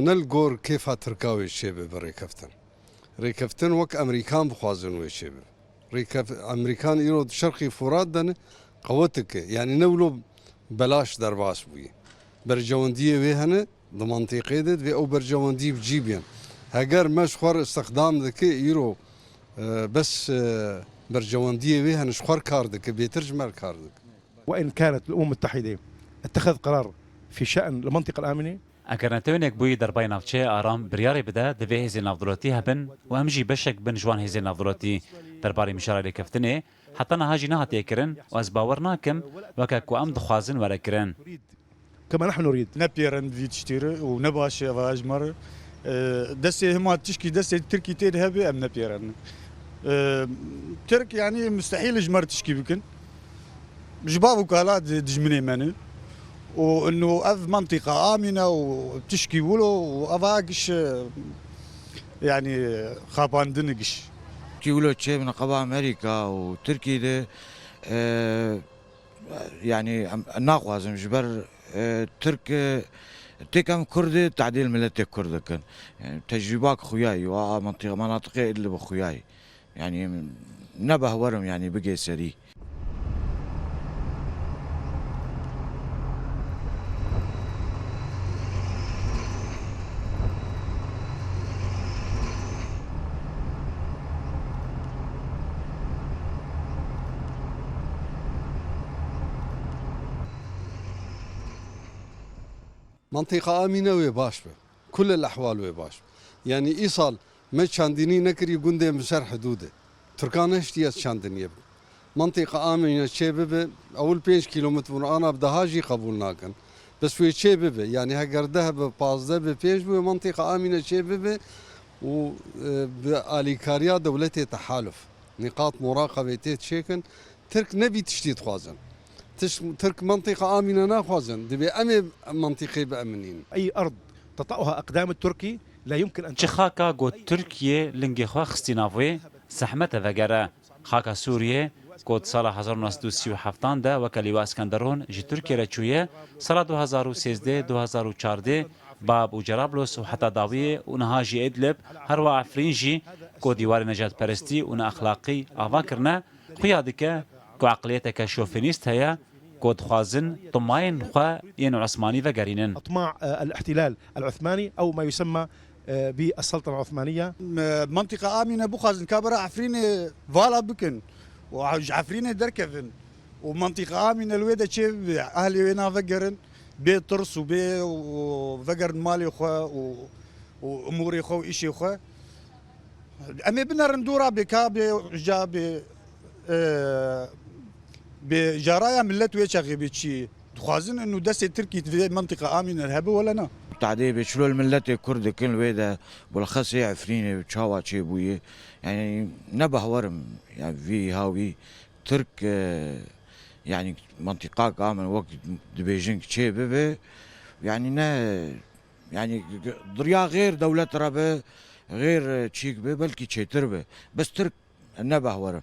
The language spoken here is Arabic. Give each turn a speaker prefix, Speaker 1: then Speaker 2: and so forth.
Speaker 1: نلقور كيف تركاوي الشباب ريكفتن وك أمريكان بخوازن وشباب أمريكان يرود شرقي فرادن قوتك يعني نولو بلاش درباس بوي برجواندية ويهنه المنطقة دي أو برجواندية بجيبين هاجر مش خور استخدام ذكي يرو بس برجواندية ويهن شخور كاردك بيترجم الكاردك.
Speaker 2: وإن كانت الأمم المتحدة اتخذ قرار في شأن المنطقة الآمنة
Speaker 3: اگرنتوینک بوی در بای نافچه آرام بریاری بده دوی هزی نافدولتی هبن و همجی بشک بن جوان هزی نافدولتی در باری مشاره کفتنه حتی نهاجی نهاتی کرن و از باور ناکم وکاکو ام دخوازن وره کرن.
Speaker 2: كما نحن نريد
Speaker 4: نبيرن في تشتير ونباش واجمر دسي هما تشكي دسي تركي تيد هبي ام نبيرن ترك يعني مستحيل جمر تشكي بكن جباب وكالات دجمني مني وانه اف منطقه امنه وبتشكي ولو وافاقش يعني خابان دنقش
Speaker 5: تيولو تشي من قبا امريكا وتركي ده يعني ناقوازم جبر ترك تكم كردي تعديل ملتي كرد كان يعني تجربة خوياي ومنطقة مناطق اللي بخوياي يعني نبه ورم يعني بقي سري.
Speaker 1: منطقة آمنة ويباش كل الأحوال ويباش يعني إيصال ما شانديني نكري جندي مسار حدوده تركانا اشتياس شاندني منطقة آمنة شباب أول 5 كيلومتر أنا بدهاجي قبولنا كان بس في شباب يعني هاجر ذهب باز ذهب فيش منطقة آمنة شباب وباليكاريا دولتي تحالف نقاط مراقبة تشيكن ترك نبي تشتيت خوازن ترك منطقة آمنة ناخوازن دبي أمي منطقة بأمنين
Speaker 2: أي أرض تطأها أقدام التركي لا يمكن أن
Speaker 3: خاكا قد تركيا لنجي خوا خستينافوي سحمته وگره خاكا سوريا قد سال 1937 ده وكاليوا اسكندرون جي تركيا رچويه سال 2013 2014 باب وجرابلس وحتى داويه ونهاجي ادلب هروا عفرينجي قد ديوار نجات پرستي ون اخلاقي افاكرنا قيادك كو عقليتك شوفينيست هيا قد خوازن طماين خوا ين عثماني وگرينن
Speaker 2: أطماع الاحتلال العثماني أو ما يسمى بالسلطنة العثمانية.
Speaker 4: منطقة آمنة بخازن كابرا عفرين فالا بكن وعفرين دركفن ومنطقة آمنة الويدة شيء أهلي وينا فقرن بي طرس وبي وفقرن مالي خوا وأموري خوا وإشي خوا أمي بنرندورا بكا بجا بجرايا ملت ويشاغي بيتشي تخازن إنه دسي تركي في منطقة آمنة الهبة ولا نا
Speaker 5: تعدي بشلو الملت الكرد كل ويدا بالخص عفريني وتشاوا شي بويه يعني نبه ورم يعني في هاوي ترك يعني منطقة كامل وقت بيجينج شي ببه يعني يعني ضريا غير دولة ربه غير تشيك به بلكي تشي تربه بس ترك نبه ورم